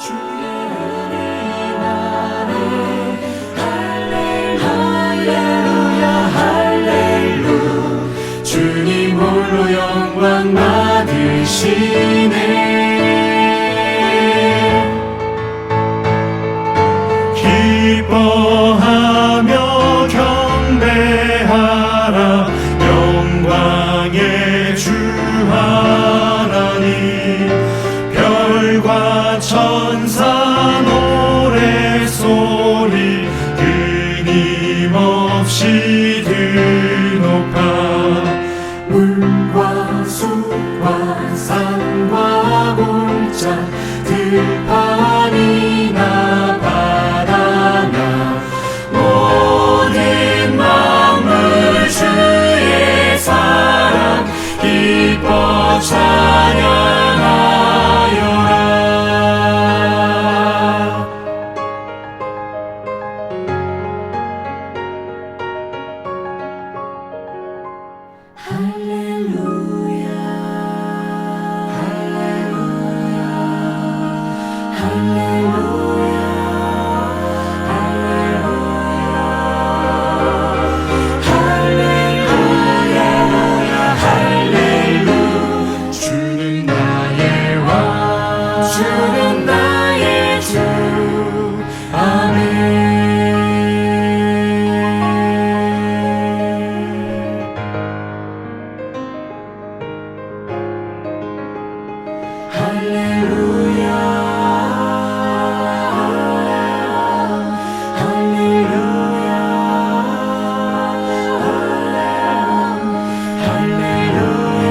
주의 은혜 나를 할렐루야 할렐루 주님 홀로 영광 받으시네. 기뻐하며 경배하라 영광의 주 하나님. 별과 천사 노래소리 끊임없이 드높아. 물과 숲과 산과 골짜 들판이나 바다나 모든 만물 주의 사랑 기뻐 찬양하여라. 할렐루야 할렐루야 할렐루야 할렐루야 할렐루. 주는 나의 왕 주는 나의 주. 아멘. 할렐루야 할렐루야 할렐루야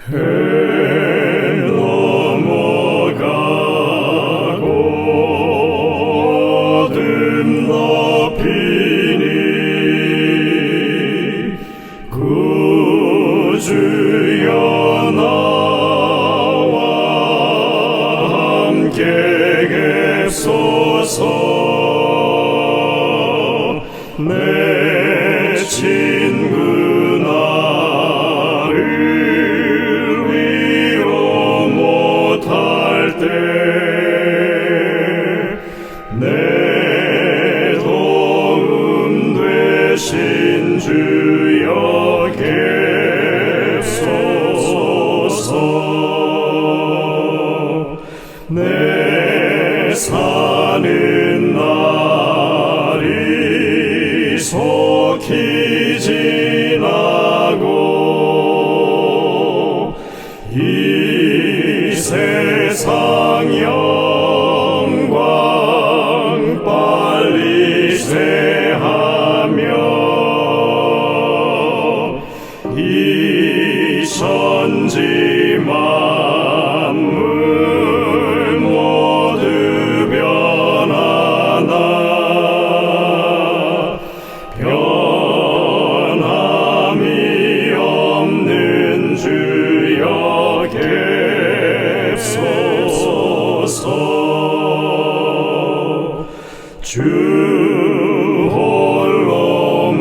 해 넘어가고 어둠 덮이니 구주여 나와 함께 계소서. 내 친구 나를 위로 못할 때 내 도움 되신 주여 계소서. 내 사는 날이 속히 지나고 이 세상 영광 빨리 쇠하며 이 천지 만물 모두 변하나 변함이 없는 주여 계소서. 주 홀로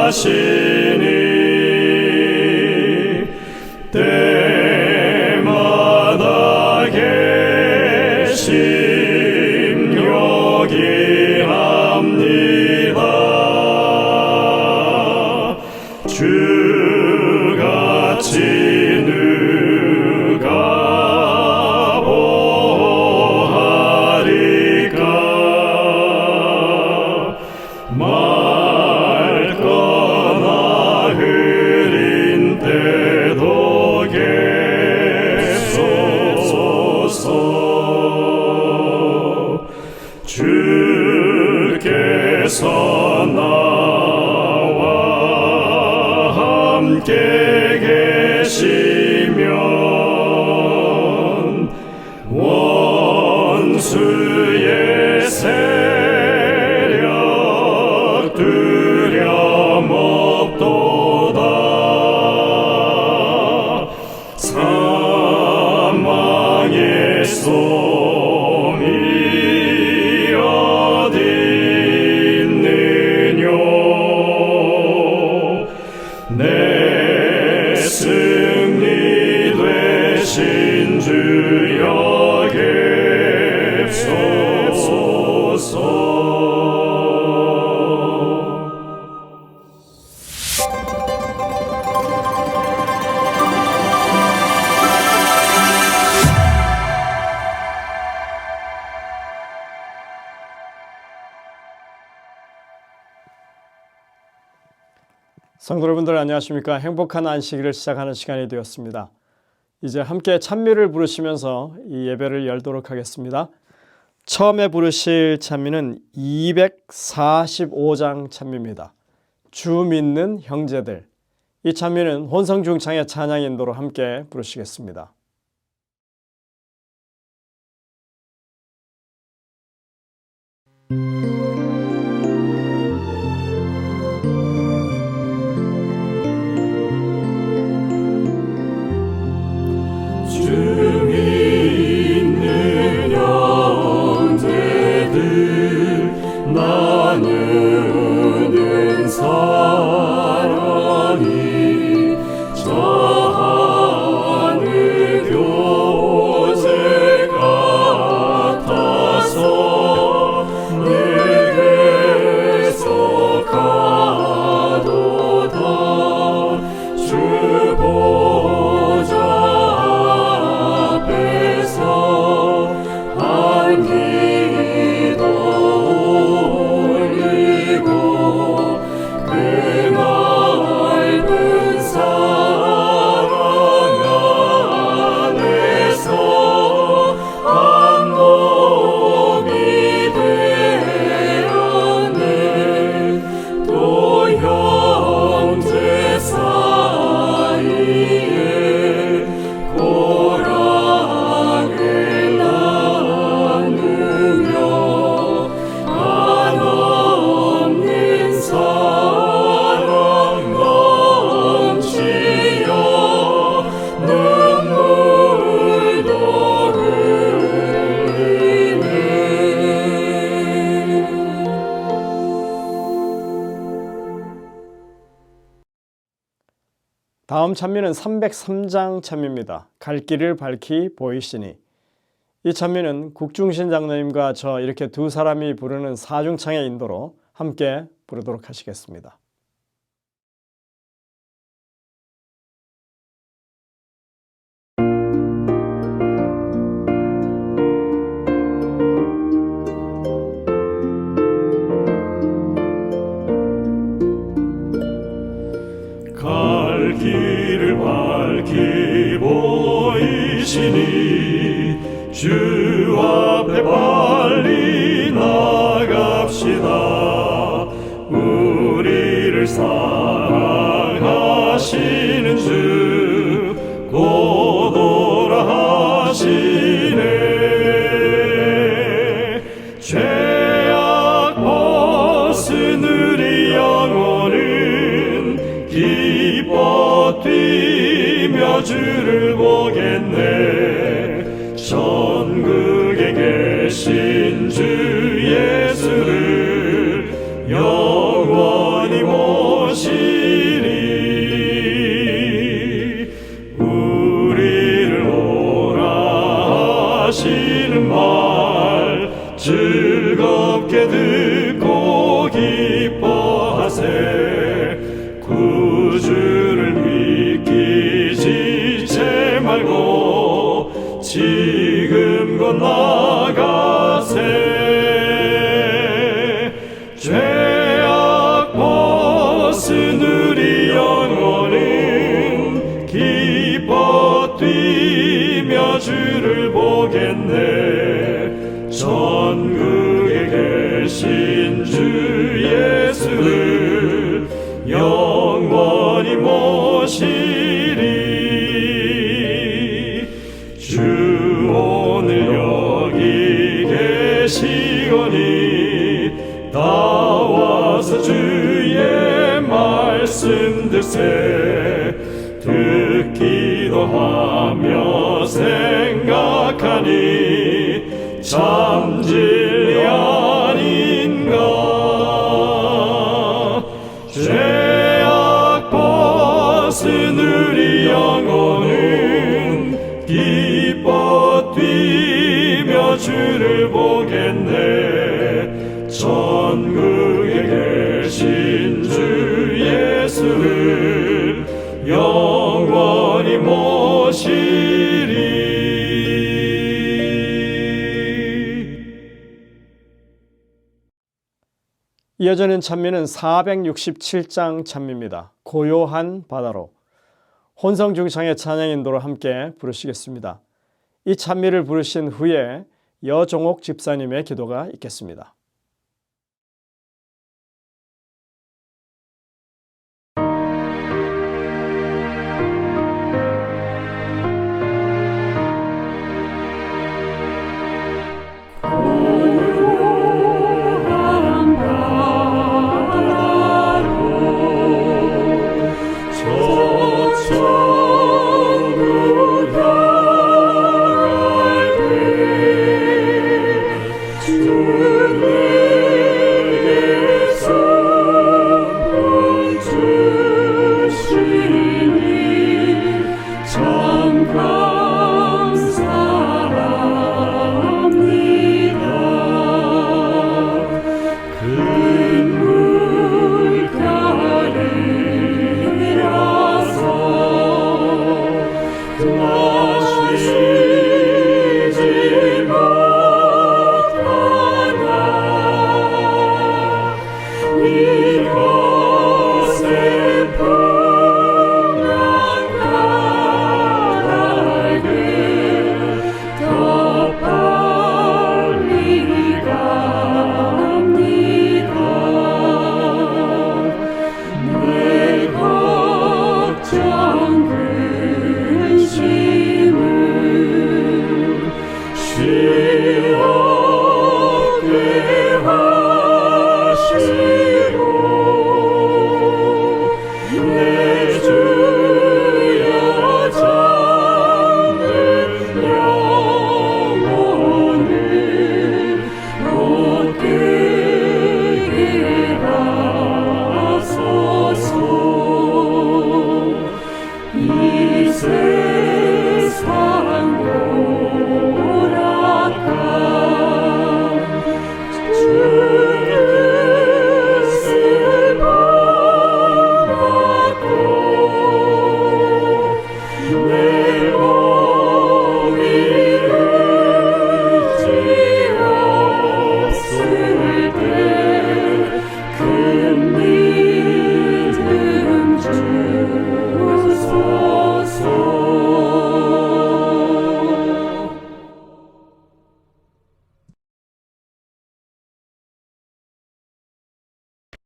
막의제어하시니 때마다 계심 여기합니다. 주같이 누가 보호하리까. 맑거나 흐린 때도 계소서. 주께서 나와 함께 계시며 내 승리 되신 주 여깁소서. 성도 여러분들 안녕하십니까? 행복한 안식일을 시작하는 시간이 되었습니다. 이제 함께 찬미를 부르시면서 이 예배를 열도록 하겠습니다. 처음에 부르실 찬미는 245장 찬미입니다. 주 믿는 형제들. 이 찬미는 혼성중창의 찬양 인도로 함께 부르시겠습니다. 나누는 사랑이 저 하늘 교제 같아서 늘 계속하도다. 주 보좌 앞에서 한 기도 그 넓은 사랑 안에서 한 몸이 되었네. 또 형제 사이에 고랑을 나누며 한없는 사랑 넘치어 눈물도 흘리네. 다음 찬미는 303장 찬미입니다. 갈 길을 밝히 보이시니. 이 찬미는 국중신 장로님과 저 이렇게 두 사람이 부르는 사중창의 인도로 함께 부르도록 하시겠습니다. 갈 길을 밝히 보이시니 주 앞에 빨리 나갑시다. 우리를 사랑하시는 주 곧 오라 하시네. 죄악 벗은 우리 영혼은 기뻐 뛰며 주를 보겠네. 천국에 계신 주 예수를 영원히 모시리. 우리를 오라 하시는 말 즐겁게 듣고 기뻐하세. 구주를 믿기 지체 말고 지금 곧 나가세. 죄악 벗은 우리 영혼은 기뻐 뛰며 주를 보겠네. 천국에 계신 주 예수를 영원히 모시리. 주 오늘 여기 계시거니 나와서 주의 말씀 듣세. 듣기도 하며 생각하니 참 진리 아닌가. 죄악 다스는 우리 영혼은 기뻐 뛰며 주를 보겠네. 천국에 계신 주 예수를 영원히 모시리. 이어지는 찬미는 467장 찬미입니다. 고요한 바다로. 혼성 중창의 찬양 인도로 함께 부르시겠습니다. 이 찬미를 부르신 후에 여종옥 집사님의 기도가 있겠습니다.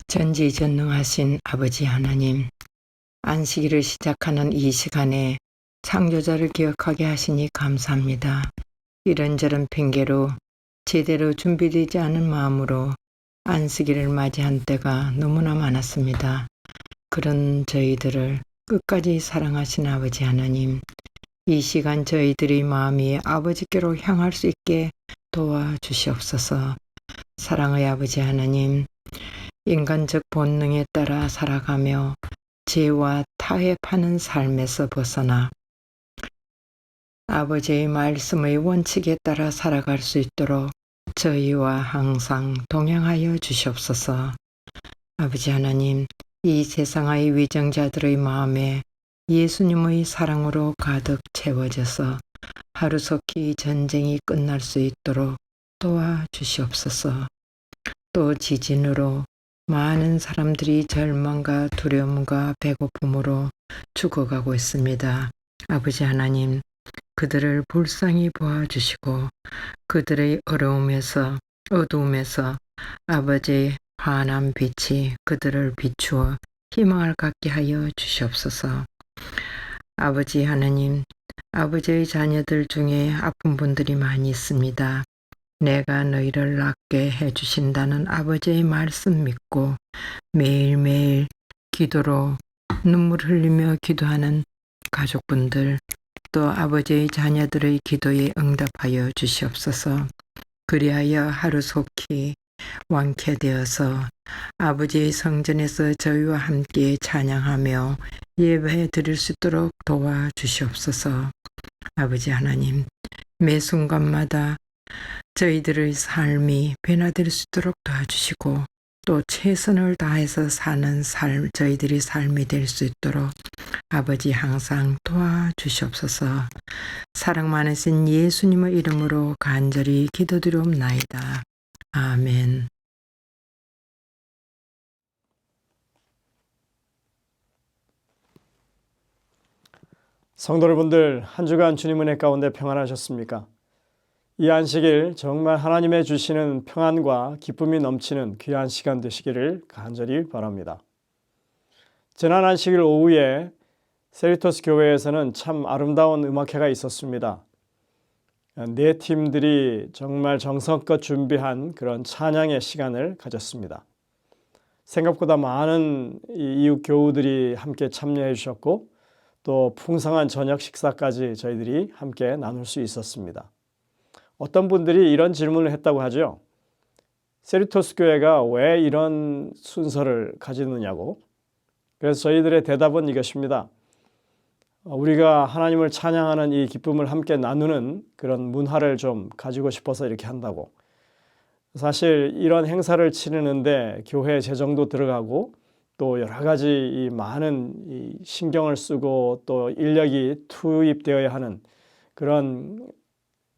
전지전능하신 아버지 하나님, 안식일을 시작하는 이 시간에 창조자를 기억하게 하시니 감사합니다. 이런저런 핑계로 제대로 준비되지 않은 마음으로 안식일을 맞이한 때가 너무나 많았습니다. 그런 저희들을 끝까지 사랑하신 아버지 하나님, 이 시간 저희들의 마음이 아버지께로 향할 수 있게 도와주시옵소서. 사랑의 아버지 하나님, 인간적 본능에 따라 살아가며 죄와 타협하는 삶에서 벗어나 아버지의 말씀의 원칙에 따라 살아갈 수 있도록 저희와 항상 동행하여 주시옵소서. 아버지 하나님, 이 세상의 위정자들의 마음에 예수님의 사랑으로 가득 채워져서 하루속히 전쟁이 끝날 수 있도록 도와주시옵소서. 또 지진으로 많은 사람들이 절망과 두려움과 배고픔으로 죽어가고 있습니다. 아버지 하나님, 그들을 불쌍히 보아주시고 그들의 어두움에서 아버지의 환한 빛이 그들을 비추어 희망을 갖게 하여 주시옵소서. 아버지 하나님, 아버지의 자녀들 중에 아픈 분들이 많이 있습니다. 내가 너희를 낫게 해주신다는 아버지의 말씀 믿고 매일매일 기도로 눈물 흘리며 기도하는 가족분들, 또 아버지의 자녀들의 기도에 응답하여 주시옵소서. 그리하여 하루속히 완쾌되어서 아버지의 성전에서 저희와 함께 찬양하며 예배 드릴 수 있도록 도와주시옵소서. 아버지 하나님, 매 순간마다 저희들의 삶이 변화될 수 있도록 도와주시고 또 최선을 다해서 사는 저희들의 삶이 될 수 있도록 아버지 항상 도와주시옵소서. 사랑 많으신 예수님의 이름으로 간절히 기도드리옵나이다. 아멘. 성도 여러분들, 한 주간 주님 은혜 가운데 평안하셨습니까? 이 안식일 정말 하나님의 주시는 평안과 기쁨이 넘치는 귀한 시간 되시기를 간절히 바랍니다. 지난 안식일 오후에 세리토스 교회에서는 참 아름다운 음악회가 있었습니다. 네 팀들이 정말 정성껏 준비한 그런 찬양의 시간을 가졌습니다. 생각보다 많은 이웃 교우들이 함께 참여해 주셨고 또 풍성한 저녁 식사까지 저희들이 함께 나눌 수 있었습니다. 어떤 분들이 이런 질문을 했다고 하죠. 세리토스 교회가 왜 이런 순서를 가지느냐고. 그래서 저희들의 대답은 이것입니다. 우리가 하나님을 찬양하는 이 기쁨을 함께 나누는 그런 문화를 좀 가지고 싶어서 이렇게 한다고. 사실 이런 행사를 치르는데 교회 재정도 들어가고 또 여러 가지 이 많은 이 신경을 쓰고 또 인력이 투입되어야 하는 그런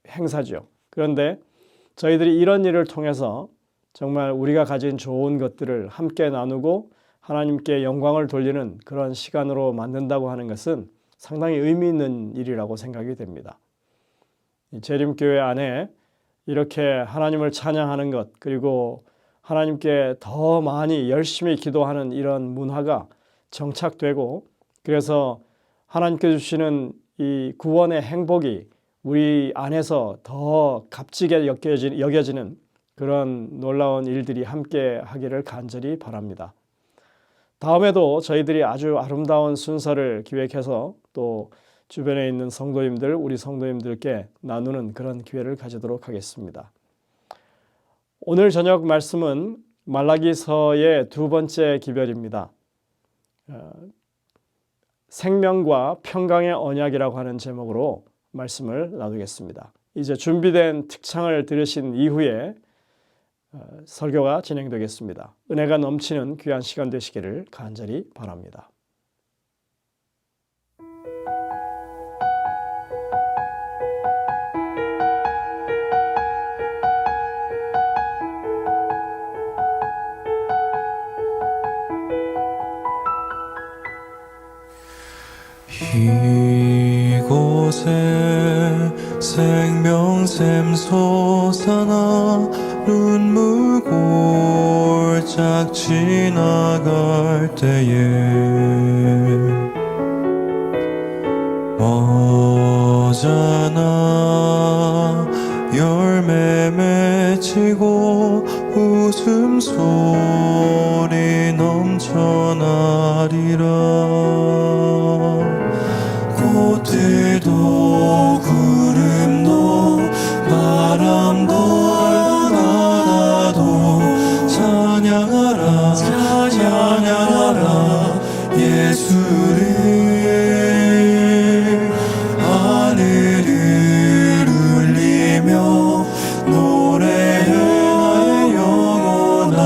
행사죠. 그런데 저희들이 이런 일을 통해서 정말 우리가 가진 좋은 것들을 함께 나누고 하나님께 영광을 돌리는 그런 시간으로 만든다고 하는 것은 상당히 의미 있는 일이라고 생각이 됩니다. 재림교회 안에 이렇게 하나님을 찬양하는 것 그리고 하나님께 더 많이 열심히 기도하는 이런 문화가 정착되고 그래서 하나님께 주시는 이 구원의 행복이 우리 안에서 더 값지게 여겨지는 그런 놀라운 일들이 함께 하기를 간절히 바랍니다. 다음에도 저희들이 아주 아름다운 순서를 기획해서 또 주변에 있는 성도님들, 우리 성도님들께 나누는 그런 기회를 가지도록 하겠습니다. 오늘 저녁 말씀은 말라기서의 두 번째 기별입니다. 생명과 평강의 언약이라고 하는 제목으로 말씀을 나누겠습니다. 이제 준비된 특창을 들으신 이후에 설교가 진행되겠습니다. 은혜가 넘치는 귀한 시간 되시기를 간절히 바랍니다. 이곳에 생명샘 솟아나 눈물 골짝 지나갈 때에 머자나 열매 맺히고 웃음소리 넘쳐나리라. 꽃들도 구름도 바람도 바다도 찬양하라 찬양하라 예수를. 하늘을 울리며 노래해 영원한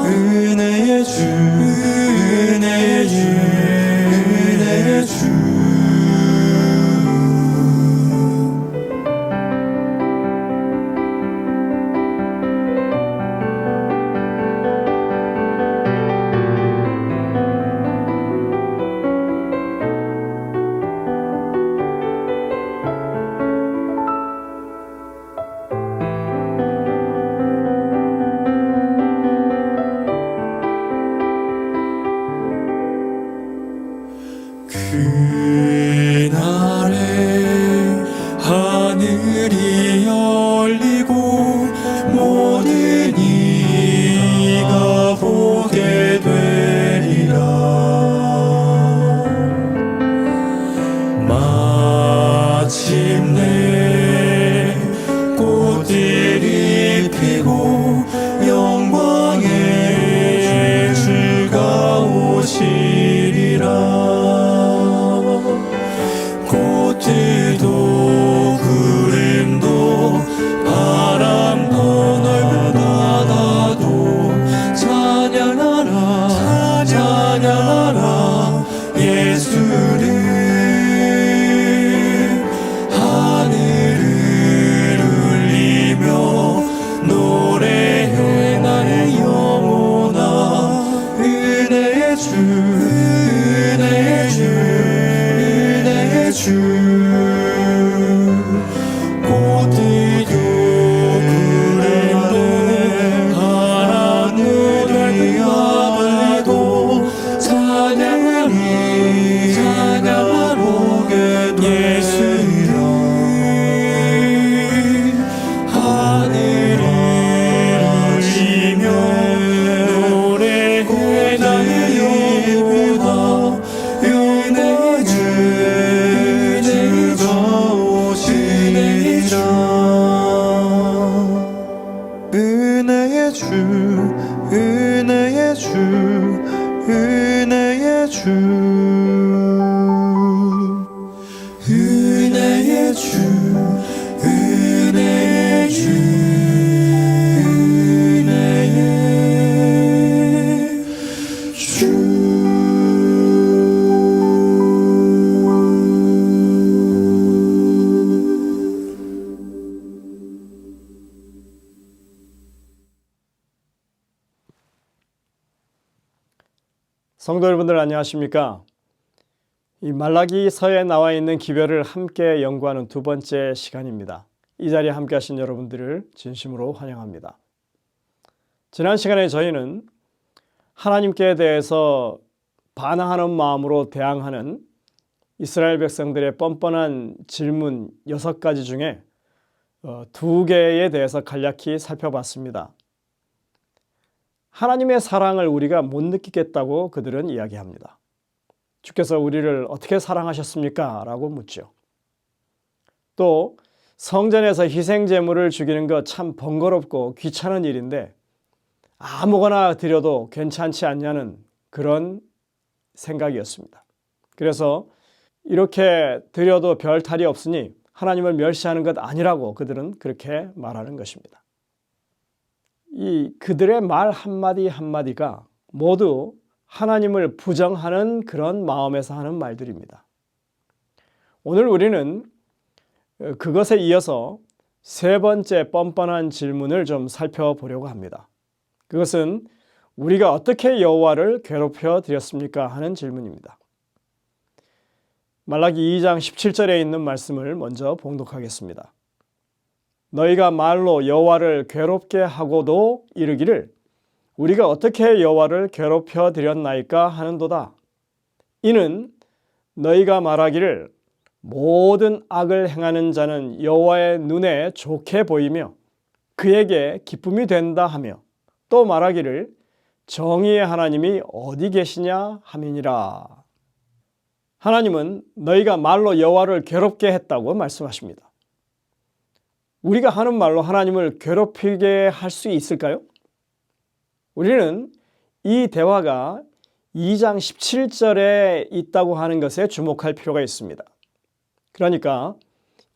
은혜의 주 은혜의 주 은혜의 주. 그날에 하늘이 열리고 모든 이가 보게 되리라. 마침내 꽃들이 피고 주 꽃이 유그레도 하나님을 아버도 찬양하러 오게 예수여 하늘을 울리며 노래해 나의 영혼아 은혜의 주가 오시리라 은혜의 주 은혜의 주 은혜의 주 은혜의 주 은혜의 주 은혜의 주 성도 여러분들 안녕하십니까? 이 말라기서에 나와 있는 기별을 함께 연구하는 두 번째 시간입니다. 이 자리에 함께 하신 여러분들을 진심으로 환영합니다. 지난 시간에 저희는 하나님께 대해서 반항하는 마음으로 대항하는 이스라엘 백성들의 뻔뻔한 질문 6가지 중에 2개에 대해서 간략히 살펴봤습니다. 하나님의 사랑을 우리가 못 느끼겠다고 그들은 이야기합니다. 주께서 우리를 어떻게 사랑하셨습니까? 라고 묻죠. 또 성전에서 희생제물을 죽이는 것 참 번거롭고 귀찮은 일인데 아무거나 드려도 괜찮지 않냐는 그런 생각이었습니다. 그래서 이렇게 드려도 별 탈이 없으니 하나님을 멸시하는 것 아니라고 그들은 그렇게 말하는 것입니다. 이 그들의 말 한마디 한마디가 모두 하나님을 부정하는 그런 마음에서 하는 말들입니다. 오늘 우리는 그것에 이어서 세 번째 뻔뻔한 질문을 좀 살펴보려고 합니다. 그것은 우리가 어떻게 여호와를 괴롭혀 드렸습니까? 하는 질문입니다. 말라기 2장 17절에 있는 말씀을 먼저 봉독하겠습니다. 너희가 말로 여호와를 괴롭게 하고도 이르기를 우리가 어떻게 여호와를 괴롭혀 드렸나이까 하는도다. 이는 너희가 말하기를 모든 악을 행하는 자는 여호와의 눈에 좋게 보이며 그에게 기쁨이 된다 하며 또 말하기를 정의의 하나님이 어디 계시냐 함이니라. 하나님은 너희가 말로 여호와를 괴롭게 했다고 말씀하십니다. 우리가 하는 말로 하나님을 괴롭히게 할 수 있을까요? 우리는 이 대화가 2장 17절에 있다고 하는 것에 주목할 필요가 있습니다. 그러니까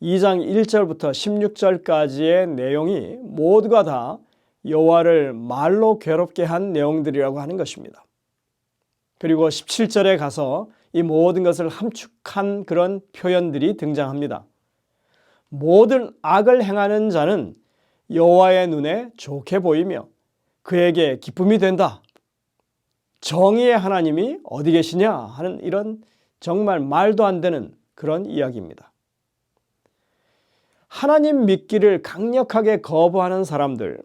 2장 1절부터 16절까지의 내용이 모두가 다 여호와를 말로 괴롭게 한 내용들이라고 하는 것입니다. 그리고 17절에 가서 이 모든 것을 함축한 그런 표현들이 등장합니다. 모든 악을 행하는 자는 여호와의 눈에 좋게 보이며 그에게 기쁨이 된다. 정의의 하나님이 어디 계시냐 하는 이런 정말 말도 안 되는 그런 이야기입니다. 하나님 믿기를 강력하게 거부하는 사람들,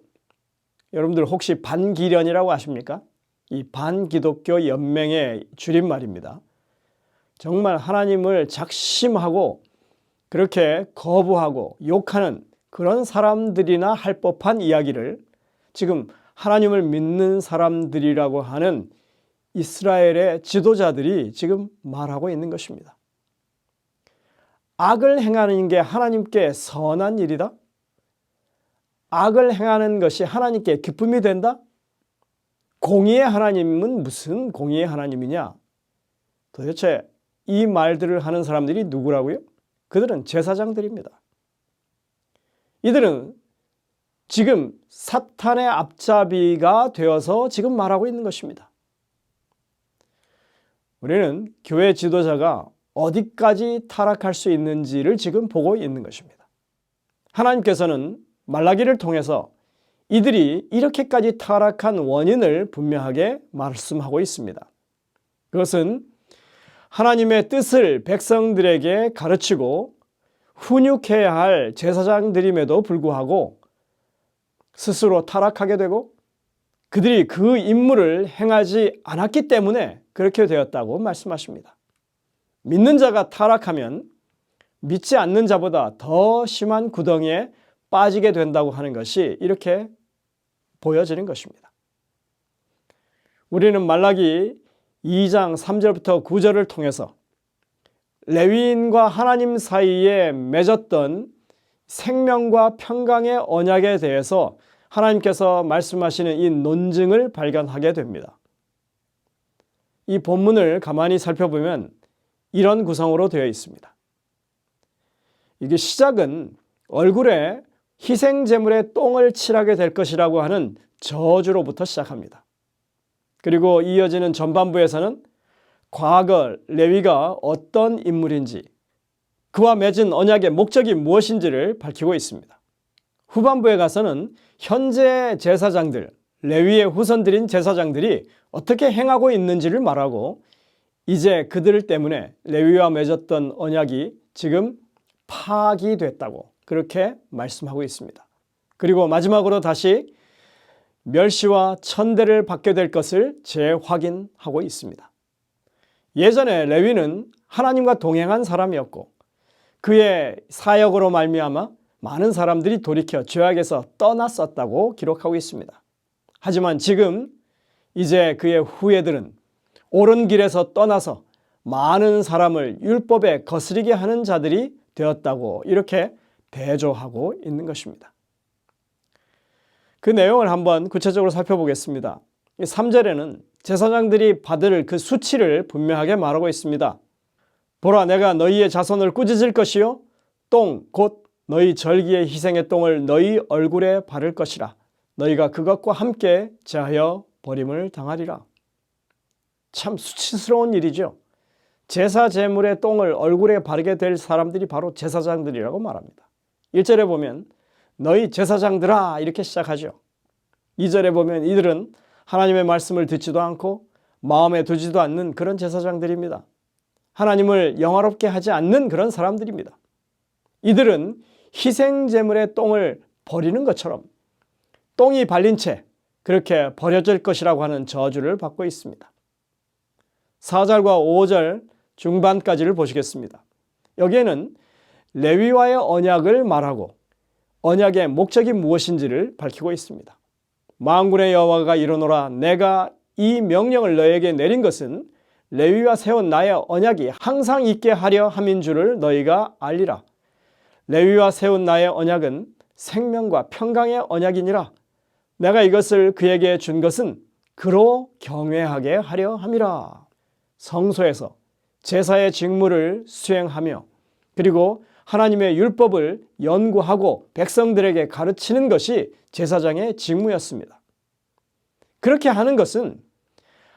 여러분들 혹시 반기련이라고 아십니까? 이 반기독교 연맹의 줄임말입니다. 정말 하나님을 작심하고 그렇게 거부하고 욕하는 그런 사람들이나 할 법한 이야기를 지금 하나님을 믿는 사람들이라고 하는 이스라엘의 지도자들이 지금 말하고 있는 것입니다. 악을 행하는 게 하나님께 선한 일이다? 악을 행하는 것이 하나님께 기쁨이 된다? 공의의 하나님은 무슨 공의의 하나님이냐? 도대체 이 말들을 하는 사람들이 누구라고요? 그들은 제사장들입니다. 이들은 지금 사탄의 앞잡이가 되어서 지금 말하고 있는 것입니다. 우리는 교회 지도자가 어디까지 타락할 수 있는지를 지금 보고 있는 것입니다. 하나님께서는 말라기를 통해서 이들이 이렇게까지 타락한 원인을 분명하게 말씀하고 있습니다. 그것은 하나님의 뜻을 백성들에게 가르치고 훈육해야 할 제사장들임에도 불구하고 스스로 타락하게 되고 그들이 그 임무를 행하지 않았기 때문에 그렇게 되었다고 말씀하십니다. 믿는 자가 타락하면 믿지 않는 자보다 더 심한 구덩이에 빠지게 된다고 하는 것이 이렇게 보여지는 것입니다. 우리는 말라기 2장 3절부터 9절을 통해서 레위인과 하나님 사이에 맺었던 생명과 평강의 언약에 대해서 하나님께서 말씀하시는 이 논증을 발견하게 됩니다. 이 본문을 가만히 살펴보면 이런 구성으로 되어 있습니다. 이게 시작은 얼굴에 희생제물의 똥을 칠하게 될 것이라고 하는 저주로부터 시작합니다. 그리고 이어지는 전반부에서는 과거 레위가 어떤 인물인지 그와 맺은 언약의 목적이 무엇인지를 밝히고 있습니다. 후반부에 가서는 현재 제사장들, 레위의 후손들인 제사장들이 어떻게 행하고 있는지를 말하고 이제 그들 때문에 레위와 맺었던 언약이 지금 파기됐다고 그렇게 말씀하고 있습니다. 그리고 마지막으로 다시 멸시와 천대를 받게 될 것을 재확인하고 있습니다. 예전에 레위는 하나님과 동행한 사람이었고 그의 사역으로 말미암아 많은 사람들이 돌이켜 죄악에서 떠났었다고 기록하고 있습니다. 하지만 지금 이제 그의 후예들은 옳은 길에서 떠나서 많은 사람을 율법에 거스리게 하는 자들이 되었다고 이렇게 대조하고 있는 것입니다. 그 내용을 한번 구체적으로 살펴보겠습니다. 3절에는 제사장들이 받을 그 수치를 분명하게 말하고 있습니다. 보라, 내가 너희의 자손을 꾸짖을 것이요 똥 곧 너희 절기의 희생의 똥을 너희 얼굴에 바를 것이라. 너희가 그것과 함께 제하여 버림을 당하리라. 참 수치스러운 일이죠. 제사 제물의 똥을 얼굴에 바르게 될 사람들이 바로 제사장들이라고 말합니다. 1절에 보면 너희 제사장들아 이렇게 시작하죠. 2절에 보면 이들은 하나님의 말씀을 듣지도 않고 마음에 두지도 않는 그런 제사장들입니다. 하나님을 영화롭게 하지 않는 그런 사람들입니다. 이들은 희생제물의 똥을 버리는 것처럼 똥이 발린 채 그렇게 버려질 것이라고 하는 저주를 받고 있습니다. 4절과 5절 중반까지를 보시겠습니다. 여기에는 레위와의 언약을 말하고 언약의 목적이 무엇인지를 밝히고 있습니다. 만군의 여호와가 이르노라, 내가 이 명령을 너에게 내린 것은 레위와 세운 나의 언약이 항상 있게 하려 함인 줄을 너희가 알리라. 레위와 세운 나의 언약은 생명과 평강의 언약이니라. 내가 이것을 그에게 준 것은 그로 경외하게 하려 함이라. 성소에서 제사의 직무를 수행하며 그리고 하나님의 율법을 연구하고 백성들에게 가르치는 것이 제사장의 직무였습니다. 그렇게 하는 것은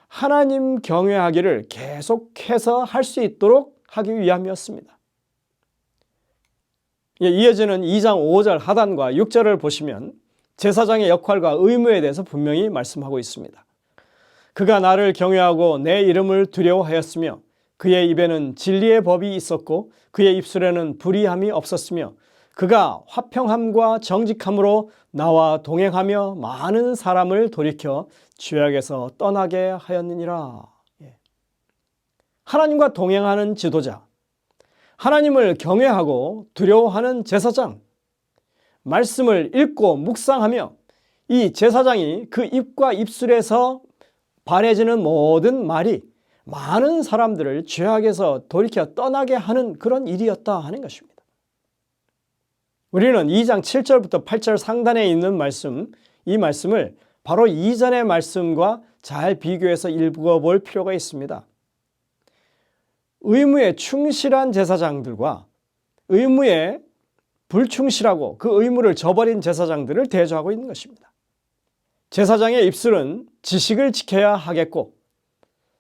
하나님 경외하기를 계속해서 할 수 있도록 하기 위함이었습니다. 이어지는 2장 5절 하단과 6절을 보시면 제사장의 역할과 의무에 대해서 분명히 말씀하고 있습니다. 그가 나를 경외하고 내 이름을 두려워하였으며 그의 입에는 진리의 법이 있었고 그의 입술에는 불의함이 없었으며 그가 화평함과 정직함으로 나와 동행하며 많은 사람을 돌이켜 죄악에서 떠나게 하였느니라. 하나님과 동행하는 지도자, 하나님을 경외하고 두려워하는 제사장, 말씀을 읽고 묵상하며 이 제사장이 그 입과 입술에서 발해지는 모든 말이 많은 사람들을 죄악에서 돌이켜 떠나게 하는 그런 일이었다 하는 것입니다. 우리는 2장 7절부터 8절 상단에 있는 말씀, 이 말씀을 바로 이전의 말씀과 잘 비교해서 읽어볼 필요가 있습니다. 의무에 충실한 제사장들과 의무에 불충실하고 그 의무를 저버린 제사장들을 대조하고 있는 것입니다. 제사장의 입술은 지식을 지켜야 하겠고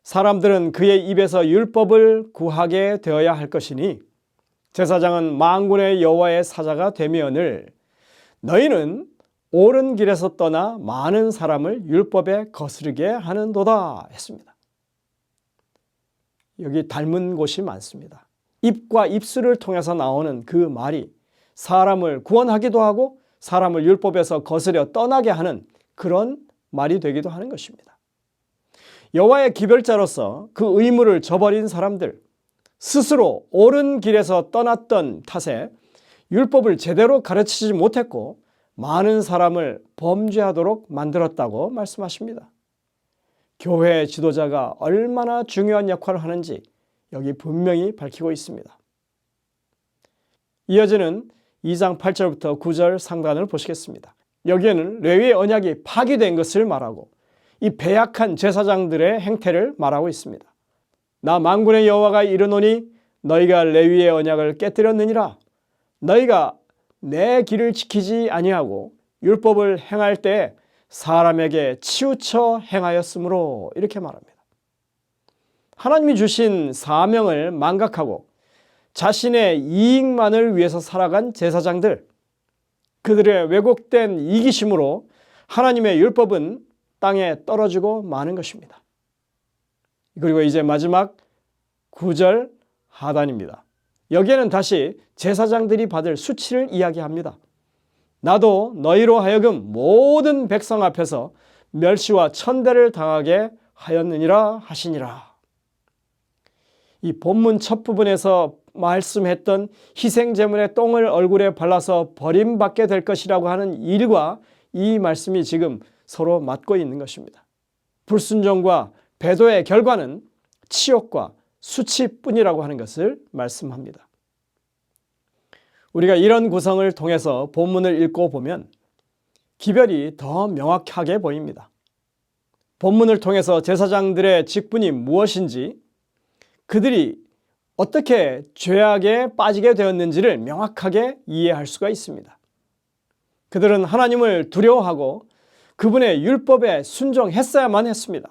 사람들은 그의 입에서 율법을 구하게 되어야 할 것이니 제사장은 만군의 여호와의 사자가 되면을 너희는 옳은 길에서 떠나 많은 사람을 율법에 거스르게 하는도다 했습니다. 여기 닮은 곳이 많습니다. 입과 입술을 통해서 나오는 그 말이 사람을 구원하기도 하고 사람을 율법에서 거스려 떠나게 하는 그런 말이 되기도 하는 것입니다. 여호와의 기별자로서 그 의무를 저버린 사람들, 스스로 옳은 길에서 떠났던 탓에 율법을 제대로 가르치지 못했고 많은 사람을 범죄하도록 만들었다고 말씀하십니다. 교회 지도자가 얼마나 중요한 역할을 하는지 여기 분명히 밝히고 있습니다. 이어지는 2장 8절부터 9절 상단을 보시겠습니다. 여기에는 레위의 언약이 파기된 것을 말하고 이 배약한 제사장들의 행태를 말하고 있습니다. 나 만군의 여호와가 이르노니 너희가 레위의 언약을 깨뜨렸느니라. 너희가 내 길을 지키지 아니하고 율법을 행할 때 사람에게 치우쳐 행하였으므로 이렇게 말합니다. 하나님이 주신 사명을 망각하고 자신의 이익만을 위해서 살아간 제사장들, 그들의 왜곡된 이기심으로 하나님의 율법은 땅에 떨어지고 마는 것입니다. 그리고 이제 마지막 9절 하단입니다. 여기에는 다시 제사장들이 받을 수치를 이야기합니다. 나도 너희로 하여금 모든 백성 앞에서 멸시와 천대를 당하게 하였느니라 하시니라. 이 본문 첫 부분에서 말씀했던 희생제물의 똥을 얼굴에 발라서 버림받게 될 것이라고 하는 일과 이 말씀이 지금 서로 맞고 있는 것입니다. 불순종과 배도의 결과는 치욕과 수치뿐이라고 하는 것을 말씀합니다. 우리가 이런 구성을 통해서 본문을 읽고 보면 기별이 더 명확하게 보입니다. 본문을 통해서 제사장들의 직분이 무엇인지, 그들이 어떻게 죄악에 빠지게 되었는지를 명확하게 이해할 수가 있습니다. 그들은 하나님을 두려워하고 그분의 율법에 순종했어야만 했습니다.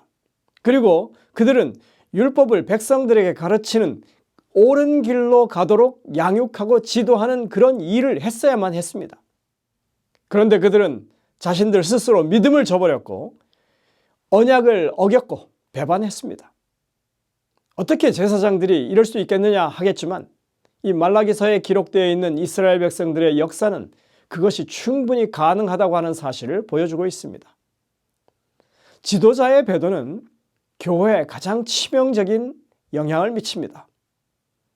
그리고 그들은 율법을 백성들에게 가르치는 옳은 길로 가도록 양육하고 지도하는 그런 일을 했어야만 했습니다. 그런데 그들은 자신들 스스로 믿음을 저버렸고 언약을 어겼고 배반했습니다. 어떻게 제사장들이 이럴 수 있겠느냐 하겠지만 이 말라기서에 기록되어 있는 이스라엘 백성들의 역사는 그것이 충분히 가능하다고 하는 사실을 보여주고 있습니다. 지도자의 배도는 교회에 가장 치명적인 영향을 미칩니다.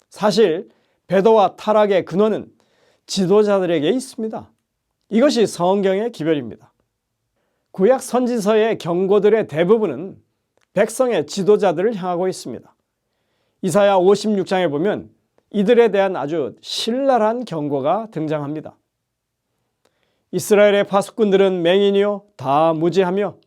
사실 배도와 타락의 근원은 지도자들에게 있습니다. 이것이 성경의 기별입니다. 구약 선지서의 경고들의 대부분은 백성의 지도자들을 향하고 있습니다. 이사야 56장에 보면 이들에 대한 아주 신랄한 경고가 등장합니다. 이스라엘의 파수꾼들은 맹인이요 다 무지하며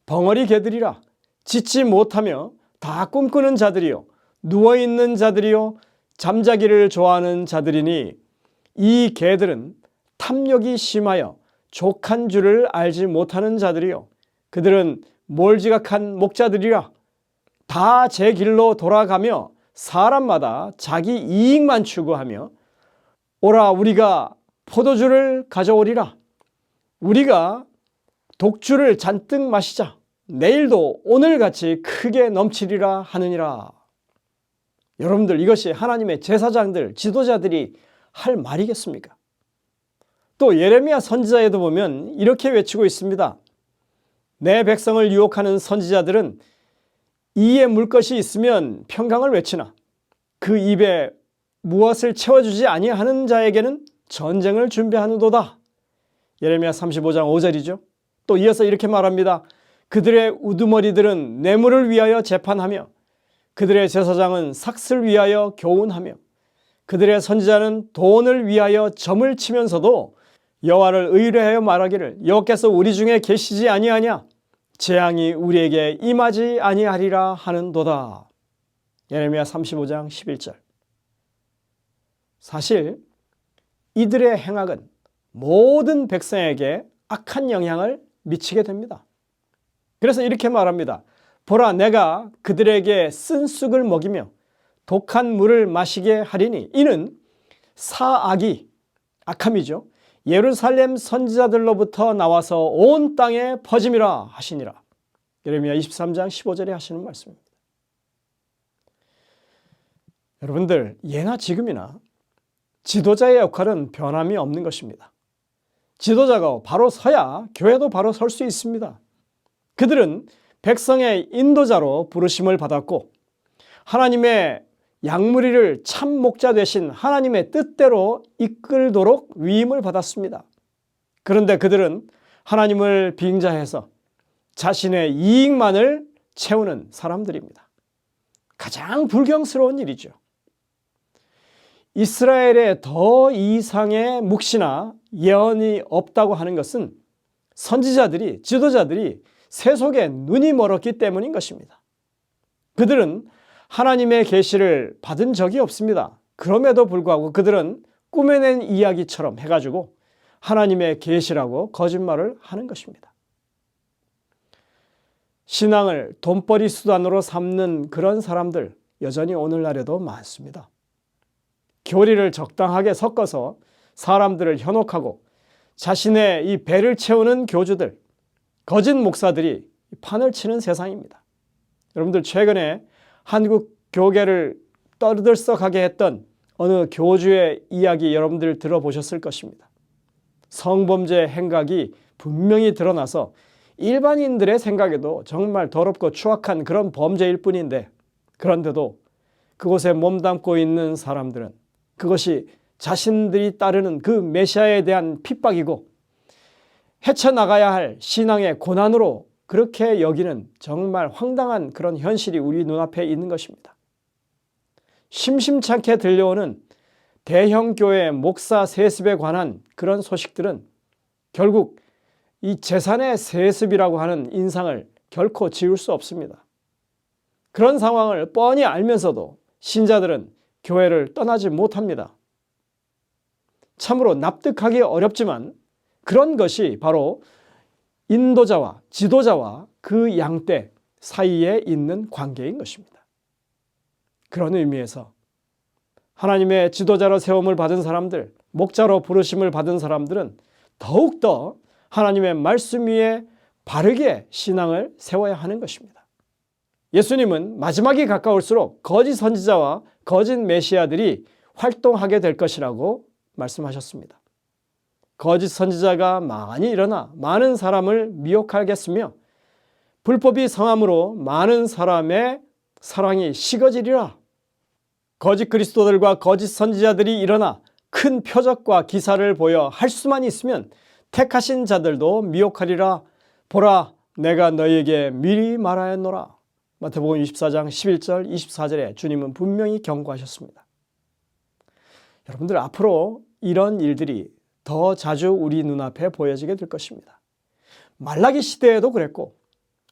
벙어리 개들이라 짖지 못하며 다 꿈꾸는 자들이요 누워있는 자들이요 잠자기를 좋아하는 자들이니 이 개들은 탐욕이 심하여 족한 줄을 알지 못하는 자들이요 그들은 몰지각한 목자들이라 다 제 길로 돌아가며 사람마다 자기 이익만 추구하며 오라 우리가 포도주를 가져오리라 우리가 독주를 잔뜩 마시자 내일도 오늘같이 크게 넘치리라 하느니라. 여러분들 이것이 하나님의 제사장들, 지도자들이 할 말이겠습니까? 또 예레미야 선지자에도 보면 이렇게 외치고 있습니다. 내 백성을 유혹하는 선지자들은 이에 물 것이 있으면 평강을 외치나 그 입에 무엇을 채워주지 아니하는 자에게는 전쟁을 준비하는도다. 예레미야 35장 5절이죠. 또 이어서 이렇게 말합니다. 그들의 우두머리들은 뇌물을 위하여 재판하며 그들의 제사장은 삭슬 위하여 교훈하며 그들의 선지자는 돈을 위하여 점을 치면서도 여호와를 의뢰하여 말하기를 여호와께서 우리 중에 계시지 아니하냐 재앙이 우리에게 임하지 아니하리라 하는도다. 예레미야 35장 11절. 사실 이들의 행악은 모든 백성에게 악한 영향을 미치게 됩니다. 그래서 이렇게 말합니다. 보라 내가 그들에게 쓴 쑥을 먹이며 독한 물을 마시게 하리니 이는 사악이 악함이죠. 예루살렘 선지자들로부터 나와서 온 땅에 퍼짐이라 하시니라. 예레미야 23장 15절에 하시는 말씀입니다. 여러분들, 예나 지금이나 지도자의 역할은 변함이 없는 것입니다. 지도자가 바로 서야 교회도 바로 설 수 있습니다. 그들은 백성의 인도자로 부르심을 받았고 하나님의 양무리를 참 목자 되신 하나님의 뜻대로 이끌도록 위임을 받았습니다. 그런데 그들은 하나님을 빙자해서 자신의 이익만을 채우는 사람들입니다. 가장 불경스러운 일이죠. 이스라엘에 더 이상의 묵시나 예언이 없다고 하는 것은 선지자들이, 지도자들이 세속에 눈이 멀었기 때문인 것입니다. 그들은 하나님의 계시를 받은 적이 없습니다. 그럼에도 불구하고 그들은 꾸며낸 이야기처럼 해가지고 하나님의 계시라고 거짓말을 하는 것입니다. 신앙을 돈벌이 수단으로 삼는 그런 사람들 여전히 오늘날에도 많습니다. 교리를 적당하게 섞어서 사람들을 현혹하고 자신의 이 배를 채우는 교주들, 거짓 목사들이 판을 치는 세상입니다. 여러분들, 최근에 한국 교계를 떠들썩하게 했던 어느 교주의 이야기 여러분들 들어보셨을 것입니다. 성범죄 행각이 분명히 드러나서 일반인들의 생각에도 정말 더럽고 추악한 그런 범죄일 뿐인데, 그런데도 그곳에 몸담고 있는 사람들은 그것이 자신들이 따르는 그 메시아에 대한 핍박이고 헤쳐나가야 할 신앙의 고난으로 그렇게 여기는 정말 황당한 그런 현실이 우리 눈앞에 있는 것입니다. 심심찮게 들려오는 대형 교회 목사 세습에 관한 그런 소식들은 결국 이 재산의 세습이라고 하는 인상을 결코 지울 수 없습니다. 그런 상황을 뻔히 알면서도 신자들은 교회를 떠나지 못합니다. 참으로 납득하기 어렵지만 그런 것이 바로 인도자와 지도자와 그 양떼 사이에 있는 관계인 것입니다. 그런 의미에서 하나님의 지도자로 세움을 받은 사람들, 목자로 부르심을 받은 사람들은 더욱더 하나님의 말씀 위에 바르게 신앙을 세워야 하는 것입니다. 예수님은 마지막이 가까울수록 거짓 선지자와 거짓 메시아들이 활동하게 될 것이라고 말씀하셨습니다. 거짓 선지자가 많이 일어나 많은 사람을 미혹하겠으며 불법이 성함으로 많은 사람의 사랑이 식어지리라. 거짓 그리스도들과 거짓 선지자들이 일어나 큰 표적과 기사를 보여 할 수만 있으면 택하신 자들도 미혹하리라. 보라, 내가 너희에게 미리 말하였노라. 마태복음 24장 11절 24절에 주님은 분명히 경고하셨습니다. 여러분들, 앞으로 이런 일들이 더 자주 우리 눈앞에 보여지게 될 것입니다. 말라기 시대에도 그랬고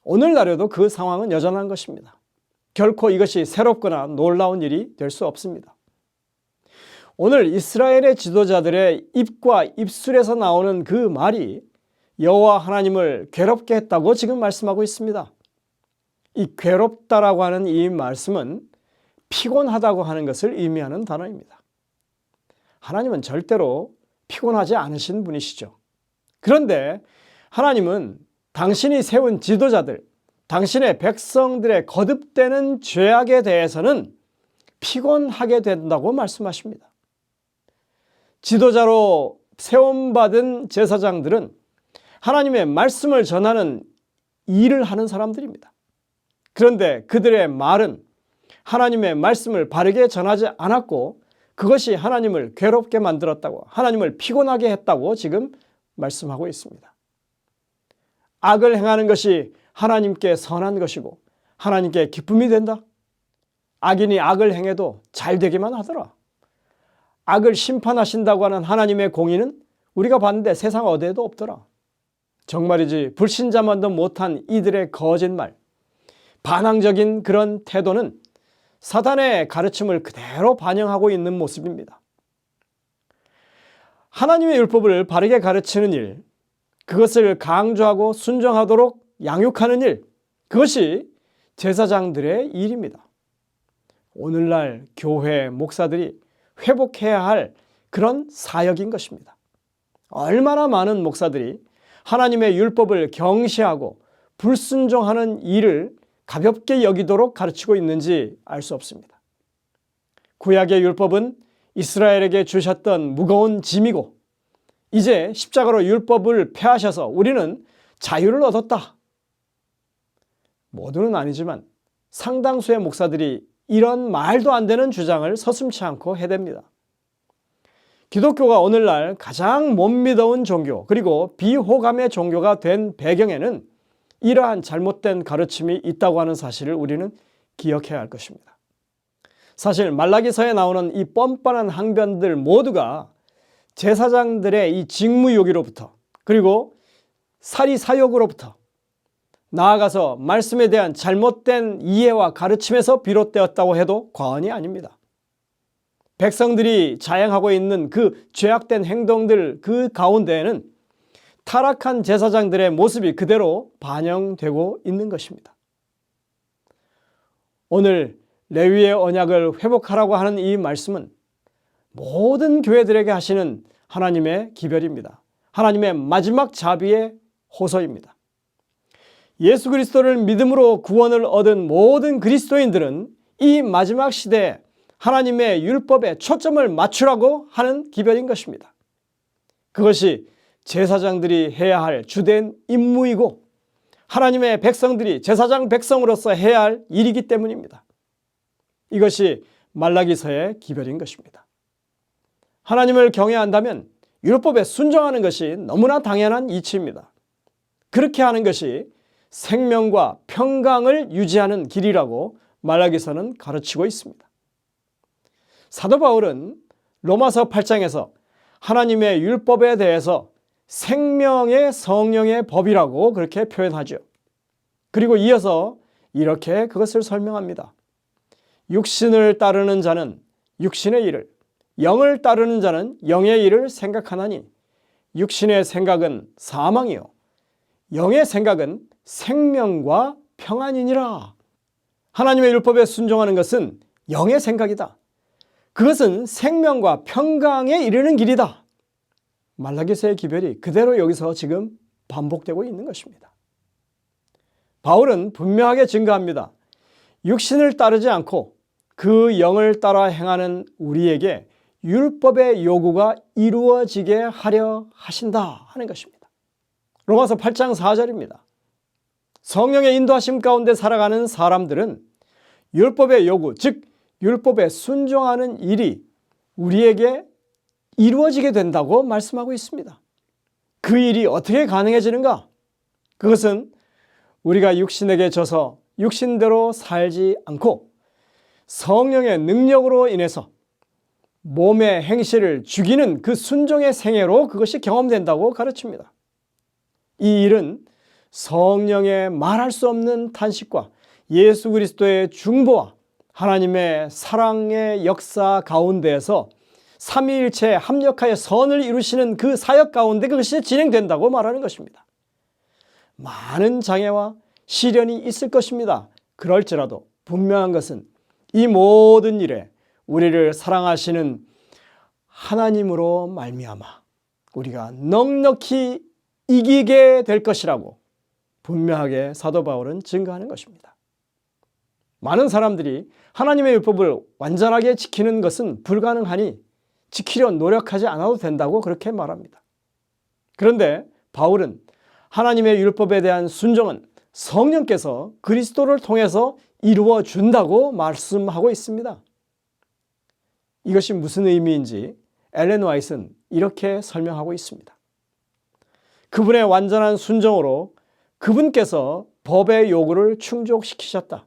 오늘날에도 그 상황은 여전한 것입니다. 결코 이것이 새롭거나 놀라운 일이 될 수 없습니다. 오늘 이스라엘의 지도자들의 입과 입술에서 나오는 그 말이 여호와 하나님을 괴롭게 했다고 지금 말씀하고 있습니다. 이 괴롭다라고 하는 이 말씀은 피곤하다고 하는 것을 의미하는 단어입니다. 하나님은 절대로 피곤하지 않으신 분이시죠. 그런데 하나님은 당신이 세운 지도자들, 당신의 백성들의 거듭되는 죄악에 대해서는 피곤하게 된다고 말씀하십니다. 지도자로 세움받은 제사장들은 하나님의 말씀을 전하는 일을 하는 사람들입니다. 그런데 그들의 말은 하나님의 말씀을 바르게 전하지 않았고 그것이 하나님을 괴롭게 만들었다고, 하나님을 피곤하게 했다고 지금 말씀하고 있습니다. 악을 행하는 것이 하나님께 선한 것이고 하나님께 기쁨이 된다. 악인이 악을 행해도 잘 되기만 하더라. 악을 심판하신다고 하는 하나님의 공의는 우리가 봤는데 세상 어디에도 없더라. 정말이지 불신자만도 못한 이들의 거짓말, 반항적인 그런 태도는 사단의 가르침을 그대로 반영하고 있는 모습입니다. 하나님의 율법을 바르게 가르치는 일, 그것을 강조하고 순종하도록 양육하는 일, 그것이 제사장들의 일입니다. 오늘날 교회 목사들이 회복해야 할 그런 사역인 것입니다. 얼마나 많은 목사들이 하나님의 율법을 경시하고 불순종하는 일을 가볍게 여기도록 가르치고 있는지 알 수 없습니다. 구약의 율법은 이스라엘에게 주셨던 무거운 짐이고 이제 십자가로 율법을 폐하셔서 우리는 자유를 얻었다. 모두는 아니지만 상당수의 목사들이 이런 말도 안 되는 주장을 서슴지 않고 해댑니다. 기독교가 오늘날 가장 못 믿어온 종교 그리고 비호감의 종교가 된 배경에는 이러한 잘못된 가르침이 있다고 하는 사실을 우리는 기억해야 할 것입니다. 사실 말라기서에 나오는 이 뻔뻔한 항변들 모두가 제사장들의 이 직무유기로부터 그리고 사리사욕으로부터 나아가서 말씀에 대한 잘못된 이해와 가르침에서 비롯되었다고 해도 과언이 아닙니다. 백성들이 자행하고 있는 그 죄악된 행동들 그 가운데에는 타락한 제사장들의 모습이 그대로 반영되고 있는 것입니다. 오늘 레위의 언약을 회복하라고 하는 이 말씀은 모든 교회들에게 하시는 하나님의 기별입니다. 하나님의 마지막 자비의 호소입니다. 예수 그리스도를 믿음으로 구원을 얻은 모든 그리스도인들은 이 마지막 시대에 하나님의 율법에 초점을 맞추라고 하는 기별인 것입니다. 그것이 제사장들이 해야 할 주된 임무이고 하나님의 백성들이 제사장 백성으로서 해야 할 일이기 때문입니다. 이것이 말라기서의 기별인 것입니다. 하나님을 경외한다면 율법에 순종하는 것이 너무나 당연한 이치입니다. 그렇게 하는 것이 생명과 평강을 유지하는 길이라고 말라기서는 가르치고 있습니다. 사도 바울은 로마서 8장에서 하나님의 율법에 대해서 생명의 성령의 법이라고 그렇게 표현하죠. 그리고 이어서 이렇게 그것을 설명합니다. 육신을 따르는 자는 육신의 일을, 영을 따르는 자는 영의 일을 생각하나니 육신의 생각은 사망이요 영의 생각은 생명과 평안이니라. 하나님의 율법에 순종하는 것은 영의 생각이다. 그것은 생명과 평강에 이르는 길이다. 말라기서의 기별이 그대로 여기서 지금 반복되고 있는 것입니다. 바울은 분명하게 증거합니다. 육신을 따르지 않고 그 영을 따라 행하는 우리에게 율법의 요구가 이루어지게 하려 하신다 하는 것입니다. 로마서 8장 4절입니다. 성령의 인도하심 가운데 살아가는 사람들은 율법의 요구, 즉 율법에 순종하는 일이 우리에게 이루어지게 된다고 말씀하고 있습니다. 그 일이 어떻게 가능해지는가? 그것은 우리가 육신에게 져서 육신대로 살지 않고 성령의 능력으로 인해서 몸의 행실을 죽이는 그 순종의 생애로 그것이 경험된다고 가르칩니다. 이 일은 성령의 말할 수 없는 탄식과 예수 그리스도의 중보와 하나님의 사랑의 역사 가운데에서 삼위일체에 합력하여 선을 이루시는 그 사역 가운데 그것이 진행된다고 말하는 것입니다. 많은 장애와 시련이 있을 것입니다. 그럴지라도 분명한 것은 이 모든 일에 우리를 사랑하시는 하나님으로 말미암아 우리가 넉넉히 이기게 될 것이라고 분명하게 사도 바울은 증거하는 것입니다. 많은 사람들이 하나님의 율법을 완전하게 지키는 것은 불가능하니 지키려 노력하지 않아도 된다고 그렇게 말합니다. 그런데 바울은 하나님의 율법에 대한 순종은 성령께서 그리스도를 통해서 이루어 준다고 말씀하고 있습니다. 이것이 무슨 의미인지 엘렌 화이트는 이렇게 설명하고 있습니다. 그분의 완전한 순종으로 그분께서 법의 요구를 충족시키셨다.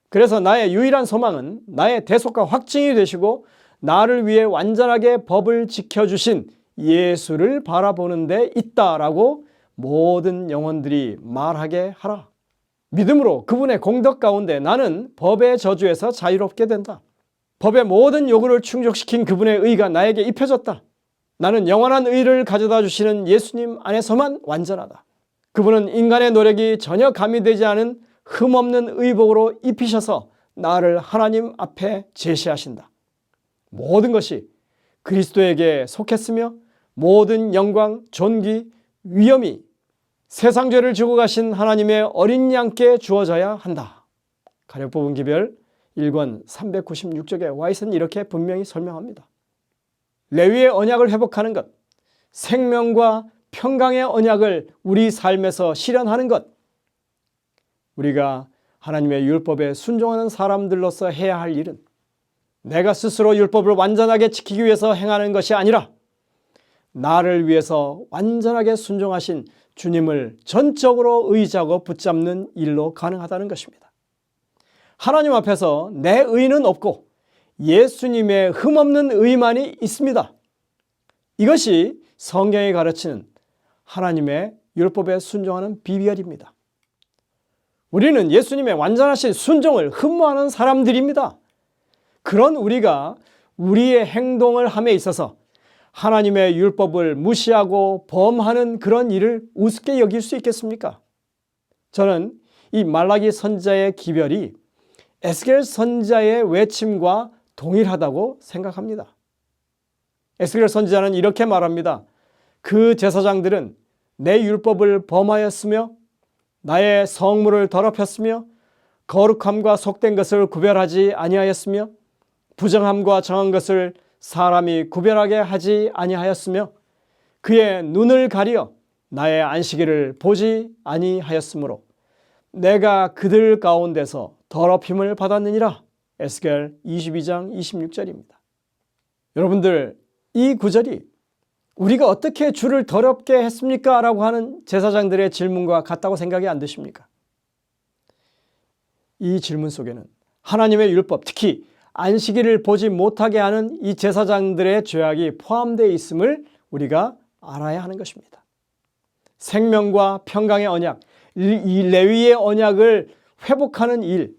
그래서 나의 유일한 소망은 나의 대속과 확증이 되시고 나를 위해 완전하게 법을 지켜주신 예수를 바라보는 데 있다라고 모든 영혼들이 말하게 하라. 믿음으로 그분의 공덕 가운데 나는 법의 저주에서 자유롭게 된다. 법의 모든 요구를 충족시킨 그분의 의가 나에게 입혀졌다. 나는 영원한 의를 가져다 주시는 예수님 안에서만 완전하다. 그분은 인간의 노력이 전혀 가미되지 않은 흠없는 의복으로 입히셔서 나를 하나님 앞에 제시하신다. 모든 것이 그리스도에게 속했으며 모든 영광, 존귀, 위엄이 세상 죄를 지고 가신 하나님의 어린 양께 주어져야 한다. 가력 부분 기별 1권 396쪽에 와 있으니 이렇게 분명히 설명합니다. 레위의 언약을 회복하는 것, 생명과 평강의 언약을 우리 삶에서 실현하는 것, 우리가 하나님의 율법에 순종하는 사람들로서 해야 할 일은 내가 스스로 율법을 완전하게 지키기 위해서 행하는 것이 아니라 나를 위해서 완전하게 순종하신 주님을 전적으로 의지하고 붙잡는 일로 가능하다는 것입니다. 하나님 앞에서 내 의는 없고 예수님의 흠없는 의만이 있습니다. 이것이 성경이 가르치는 하나님의 율법에 순종하는 비결입니다. 우리는 예수님의 완전하신 순종을 흠모하는 사람들입니다. 그런 우리가 우리의 행동을 함에 있어서 하나님의 율법을 무시하고 범하는 그런 일을 우습게 여길 수 있겠습니까? 저는 이 말라기 선지자의 기별이 에스겔 선지자의 외침과 동일하다고 생각합니다. 에스겔 선지자는 이렇게 말합니다. 그 제사장들은 내 율법을 범하였으며 나의 성물을 더럽혔으며 거룩함과 속된 것을 구별하지 아니하였으며 부정함과 정한 것을 사람이 구별하게 하지 아니하였으며 그의 눈을 가리어 나의 안식일을 보지 아니하였으므로 내가 그들 가운데서 더럽힘을 받았느니라. 에스겔 22장 26절입니다. 여러분들, 이 구절이 우리가 어떻게 주를 더럽게 했습니까? 라고 하는 제사장들의 질문과 같다고 생각이 안 드십니까? 이 질문 속에는 하나님의 율법, 특히 안식일을 보지 못하게 하는 이 제사장들의 죄악이 포함되어 있음을 우리가 알아야 하는 것입니다. 생명과 평강의 언약, 이 레위의 언약을 회복하는 일,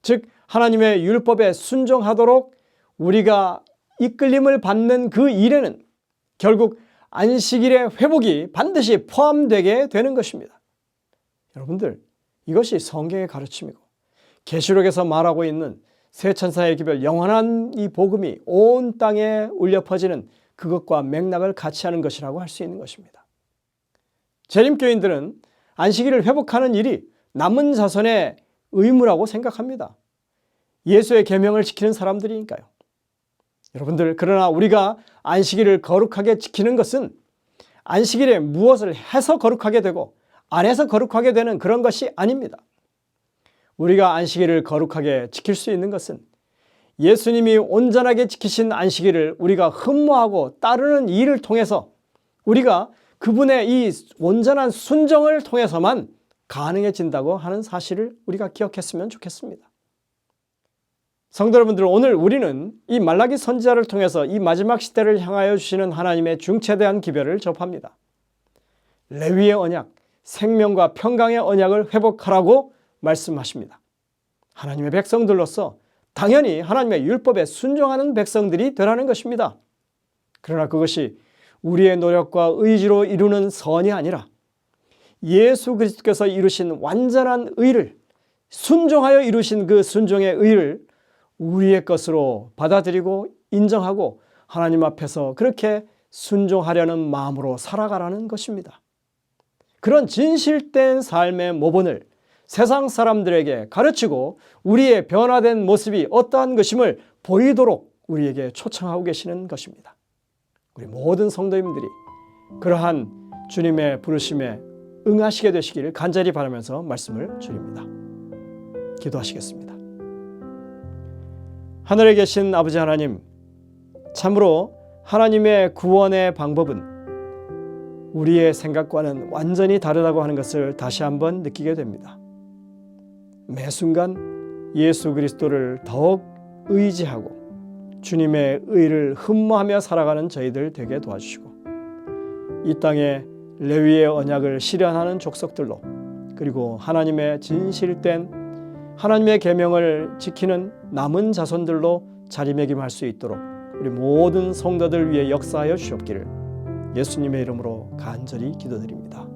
즉 하나님의 율법에 순종하도록 우리가 이끌림을 받는 그 일에는 결국 안식일의 회복이 반드시 포함되게 되는 것입니다. 여러분들, 이것이 성경의 가르침이고 계시록에서 말하고 있는 새 천사의 기별, 영원한 이 복음이 온 땅에 울려 퍼지는 그것과 맥락을 같이 하는 것이라고 할 수 있는 것입니다. 재림교인들은 안식일을 회복하는 일이 남은 자손의 의무라고 생각합니다. 예수의 계명을 지키는 사람들이니까요. 여러분들, 그러나 우리가 안식일을 거룩하게 지키는 것은 안식일에 무엇을 해서 거룩하게 되고 안 해서 거룩하게 되는 그런 것이 아닙니다. 우리가 안식일을 거룩하게 지킬 수 있는 것은 예수님이 온전하게 지키신 안식일을 우리가 흠모하고 따르는 일을 통해서 우리가 그분의 이 온전한 순종을 통해서만 가능해진다고 하는 사실을 우리가 기억했으면 좋겠습니다. 성도 여러분들, 오늘 우리는 이 말라기 선지자를 통해서 이 마지막 시대를 향하여 주시는 하나님의 중체대한 기별을 접합니다. 레위의 언약, 생명과 평강의 언약을 회복하라고 말씀하십니다. 하나님의 백성들로서 당연히 하나님의 율법에 순종하는 백성들이 되라는 것입니다. 그러나 그것이 우리의 노력과 의지로 이루는 선이 아니라 예수 그리스도께서 이루신 완전한 의를, 순종하여 이루신 그 순종의 의를 우리의 것으로 받아들이고 인정하고 하나님 앞에서 그렇게 순종하려는 마음으로 살아가라는 것입니다. 그런 진실된 삶의 모본을 세상 사람들에게 가르치고 우리의 변화된 모습이 어떠한 것임을 보이도록 우리에게 초청하고 계시는 것입니다. 우리 모든 성도님들이 그러한 주님의 부르심에 응하시게 되시기를 간절히 바라면서 말씀을 드립니다. 기도하시겠습니다. 하늘에 계신 아버지 하나님, 참으로 하나님의 구원의 방법은 우리의 생각과는 완전히 다르다고 하는 것을 다시 한번 느끼게 됩니다. 매 순간 예수 그리스도를 더욱 의지하고 주님의 의를 흠모하며 살아가는 저희들 되게 도와주시고 이 땅에 레위의 언약을 실현하는 족속들로 그리고 하나님의 진실된 하나님의 계명을 지키는 남은 자손들로 자리매김할 수 있도록 우리 모든 성도들 위해 역사하여 주옵기를 예수님의 이름으로 간절히 기도드립니다.